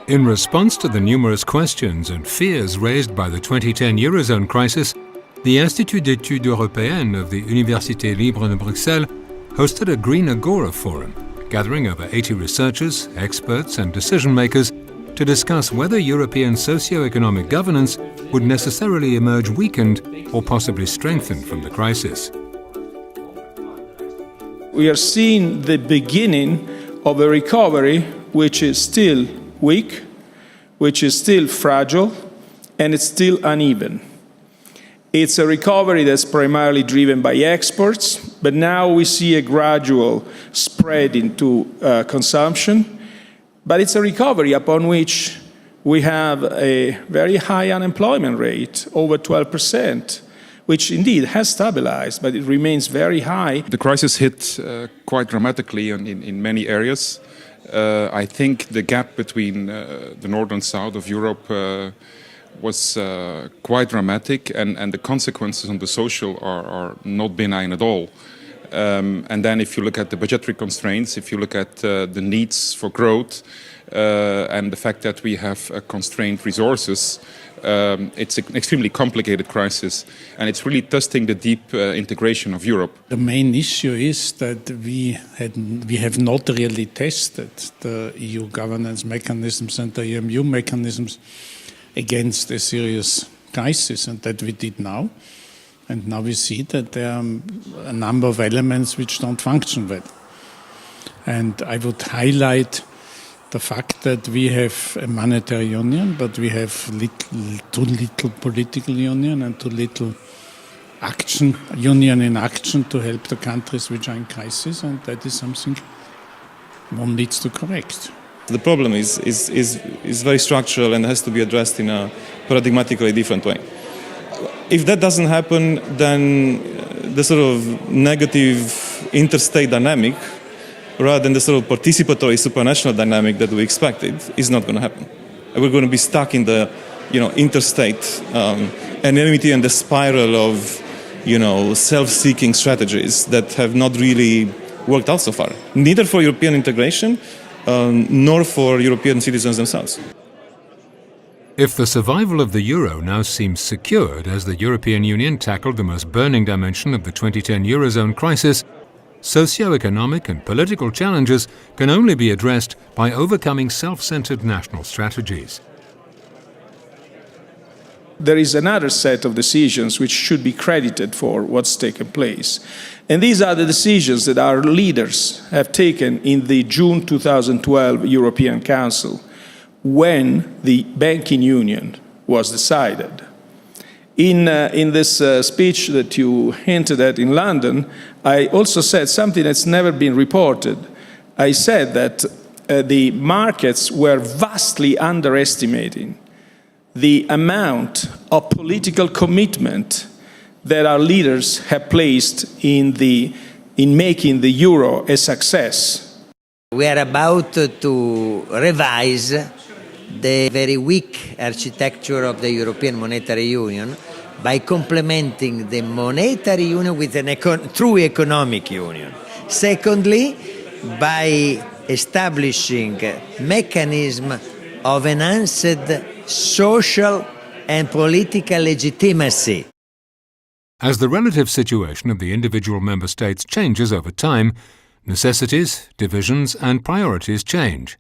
In response to the numerous questions and fears raised by the 2010 Eurozone crisis, the Institut d'études européennes of the Université Libre de Bruxelles hosted a Green Agora forum, gathering over 80 researchers, experts and decision-makers to discuss whether European socio-economic governance would necessarily emerge weakened or possibly strengthened from the crisis. We are seeing the beginning of a recovery which is still weak, which is still fragile, and it's still uneven. It's a recovery that's primarily driven by exports, but now we see a gradual spread into consumption. But it's a recovery upon which we have a very high unemployment rate, over 12%, which indeed has stabilized, but it remains very high. The crisis hit quite dramatically in many areas. I think the gap between the north and south of Europe was quite dramatic, and the consequences on the social are not benign at all. And then if you look at the budgetary constraints, if you look at the needs for growth, and the fact that we have constrained resources, it's an extremely complicated crisis, and it's really testing the deep integration of Europe. The main issue is that we have not really tested the EU governance mechanisms and the EMU mechanisms against a serious crisis, and that we did now. And now we see that there are a number of elements which don't function well. And I would highlight the fact that we have a monetary union, but we have too little political union and too little union in action to help the countries which are in crisis, and that is something one needs to correct. The problem is very structural and has to be addressed in a paradigmatically different way. If that doesn't happen, then the sort of negative interstate dynamic, rather than the sort of participatory supranational dynamic that we expected, is not going to happen. We're going to be stuck in the, interstate enmity and the spiral of, self-seeking strategies that have not really worked out so far. Neither for European integration, nor for European citizens themselves. If the survival of the euro now seems secured as the European Union tackled the most burning dimension of the 2010 Eurozone crisis, socio-economic and political challenges can only be addressed by overcoming self-centered national strategies. There is another set of decisions which should be credited for what's taken place. And these are the decisions that our leaders have taken in the June 2012 European Council, when the banking union was decided. In this speech that you hinted at in London, I also said something that's never been reported. I said that the markets were vastly underestimating the amount of political commitment that our leaders have placed in making the euro a success. We are about to revise the very weak architecture of the European Monetary Union by complementing the monetary union with a true economic union. Secondly, by establishing a mechanism of enhanced social and political legitimacy. As the relative situation of the individual member states changes over time, necessities, divisions and priorities change.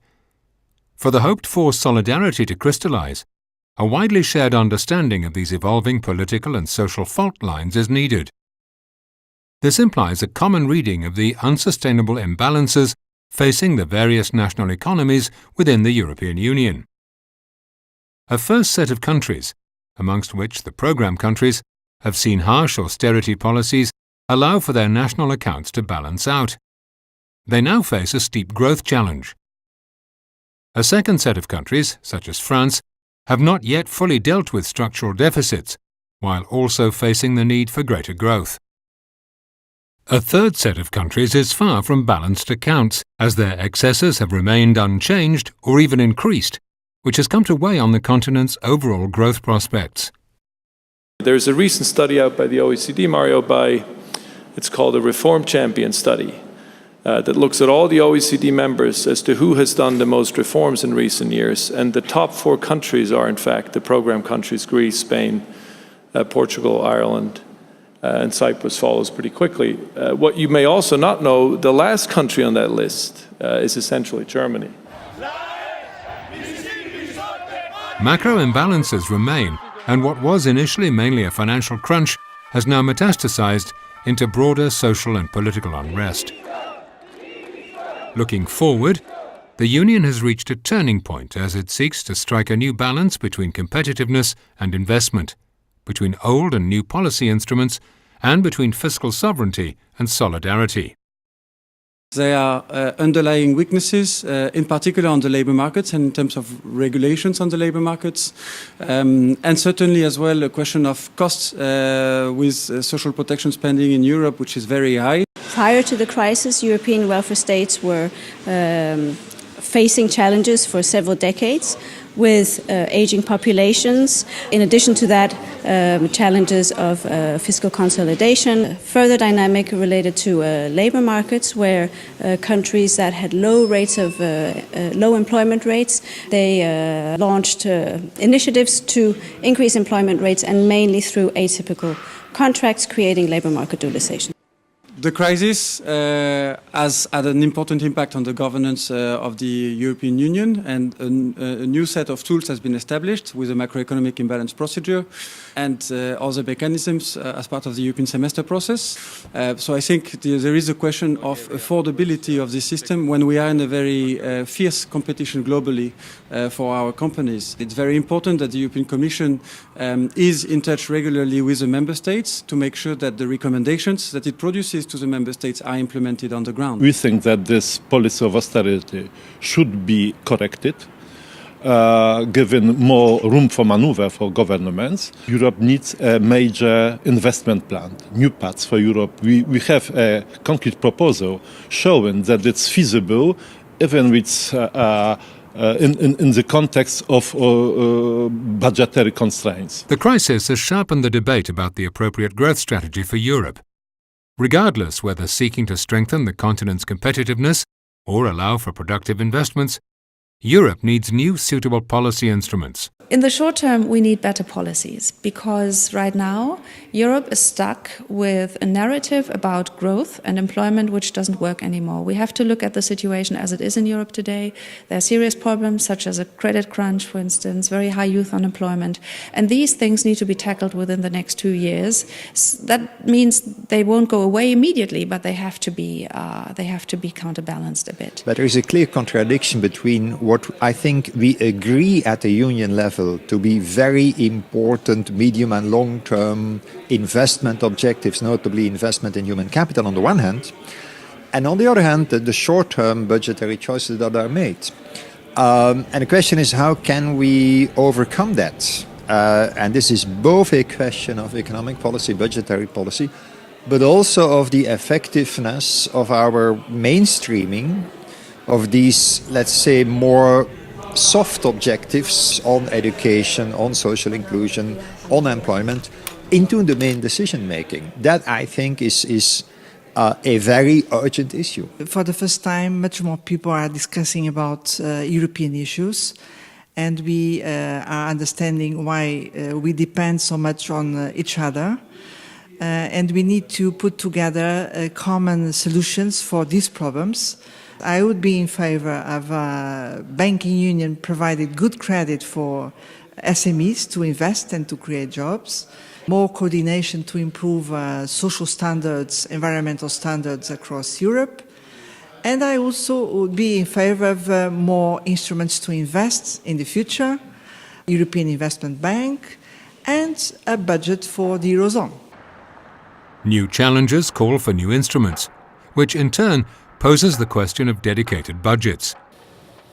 For the hoped-for solidarity to crystallize, a widely shared understanding of these evolving political and social fault lines is needed. This implies a common reading of the unsustainable imbalances facing the various national economies within the European Union. A first set of countries, amongst which the programme countries, have seen harsh austerity policies allow for their national accounts to balance out. They now face a steep growth challenge. A second set of countries, such as France, have not yet fully dealt with structural deficits, while also facing the need for greater growth. A third set of countries is far from balanced accounts, as their excesses have remained unchanged or even increased, which has come to weigh on the continent's overall growth prospects. There's a recent study out by the OECD, Mario, it's called a Reform Champion study, that looks at all the OECD members as to who has done the most reforms in recent years. And the top 4 countries are, in fact, the program countries: Greece, Spain, Portugal, Ireland, and Cyprus follows pretty quickly. What you may also not know, the last country on that list is essentially Germany. Macro imbalances remain, and what was initially mainly a financial crunch has now metastasized into broader social and political unrest. Looking forward, the Union has reached a turning point as it seeks to strike a new balance between competitiveness and investment, between old and new policy instruments, and between fiscal sovereignty and solidarity. There are underlying weaknesses, in particular on the labour markets and in terms of regulations on the labour markets, and certainly as well a question of costs with social protection spending in Europe, which is very high. Prior to the crisis, European welfare states were facing challenges for several decades with aging populations. In addition to that, challenges of fiscal consolidation, further dynamic related to labor markets, where countries that had low rates of low employment rates, they launched initiatives to increase employment rates, and mainly through atypical contracts, creating labor market dualization. The crisis has had an important impact on the governance of the European Union, and a new set of tools has been established with a macroeconomic imbalance procedure and other mechanisms as part of the European semester process. So I think there is a question of affordability of this system when we are in a very fierce competition globally for our companies. It's very important that the European Commission is in touch regularly with the member states to make sure that the recommendations that it produces to the member states are implemented on the ground. We think that this policy of austerity should be corrected, given more room for maneuver for governments. Europe needs a major investment plan, new paths for Europe. We have a concrete proposal showing that it's feasible, even with in the context of budgetary constraints. The crisis has sharpened the debate about the appropriate growth strategy for Europe. Regardless whether seeking to strengthen the continent's competitiveness or allow for productive investments, Europe needs new suitable policy instruments. In the short term, we need better policies, because right now Europe is stuck with a narrative about growth and employment which doesn't work anymore. We have to look at the situation as it is in Europe today. There are serious problems such as a credit crunch, for instance, very high youth unemployment, and these things need to be tackled within the next 2 years. That means they won't go away immediately, but they have to be counterbalanced a bit. But there is a clear contradiction between what I think we agree at the Union level to be very important medium and long-term investment objectives, notably investment in human capital on the one hand, and on the other hand, the short-term budgetary choices that are made. And the question is, how can we overcome that? And this is both a question of economic policy, budgetary policy, but also of the effectiveness of our mainstreaming of these, let's say, more soft objectives on education, on social inclusion, on employment, into the main decision making. That, I think, is a very urgent issue. For the first time, much more people are discussing about European issues, and we are understanding why we depend so much on each other. And we need to put together common solutions for these problems. I would be in favor of a banking union provided good credit for SMEs to invest and to create jobs, more coordination to improve social standards, environmental standards across Europe. And I also would be in favor of more instruments to invest in the future, European Investment Bank, and a budget for the Eurozone. New challenges call for new instruments, which in turn poses the question of dedicated budgets.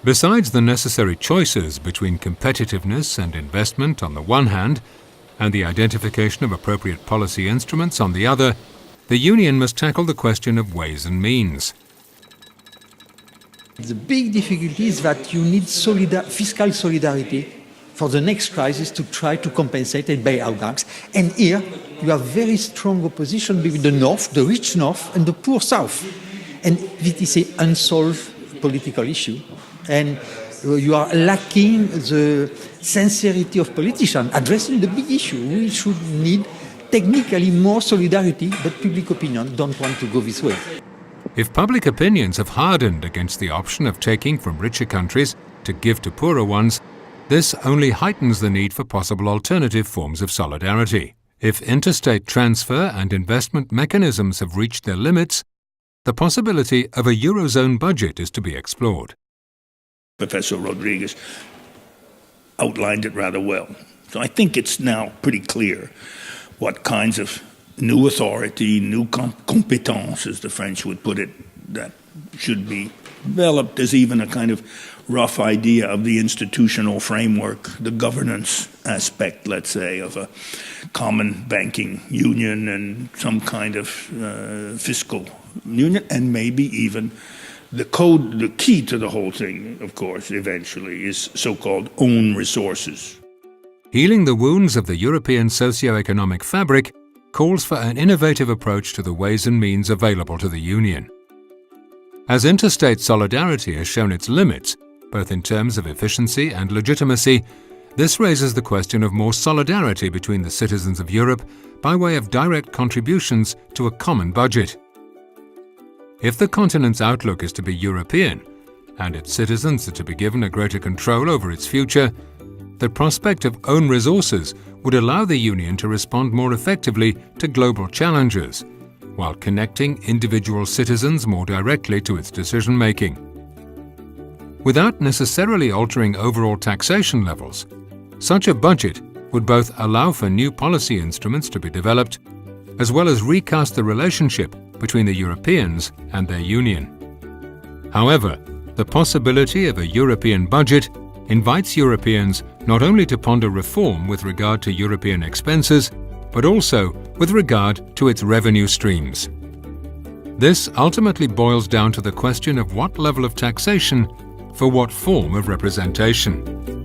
Besides the necessary choices between competitiveness and investment on the one hand, and the identification of appropriate policy instruments on the other, the Union must tackle the question of ways and means. The big difficulty is that you need fiscal solidarity for the next crisis to try to compensate and bail out banks. And here you have very strong opposition between the North, the rich North, and the poor South. And it is an unsolved political issue. And you are lacking the sincerity of politicians addressing the big issue. We should need technically more solidarity, but public opinion don't want to go this way. If public opinions have hardened against the option of taking from richer countries to give to poorer ones, this only heightens the need for possible alternative forms of solidarity. If interstate transfer and investment mechanisms have reached their limits, the possibility of a Eurozone budget is to be explored. Professor Rodriguez outlined it rather well. So I think it's now pretty clear what kinds of new authority, new competence, as the French would put it, that should be developed. There's even a kind of rough idea of the institutional framework, the governance aspect, let's say, of a common banking union and some kind of fiscal union, and maybe even the key to the whole thing, of course, eventually, is so-called own resources. Healing the wounds of the European socio-economic fabric calls for an innovative approach to the ways and means available to the Union. As interstate solidarity has shown its limits, both in terms of efficiency and legitimacy, this raises the question of more solidarity between the citizens of Europe by way of direct contributions to a common budget. If the continent's outlook is to be European, and its citizens are to be given a greater control over its future, the prospect of own resources would allow the Union to respond more effectively to global challenges, while connecting individual citizens more directly to its decision-making. Without necessarily altering overall taxation levels, such a budget would both allow for new policy instruments to be developed, as well as recast the relationship between the Europeans and their Union. However, the possibility of a European budget invites Europeans not only to ponder reform with regard to European expenses, but also with regard to its revenue streams. This ultimately boils down to the question of what level of taxation for what form of representation.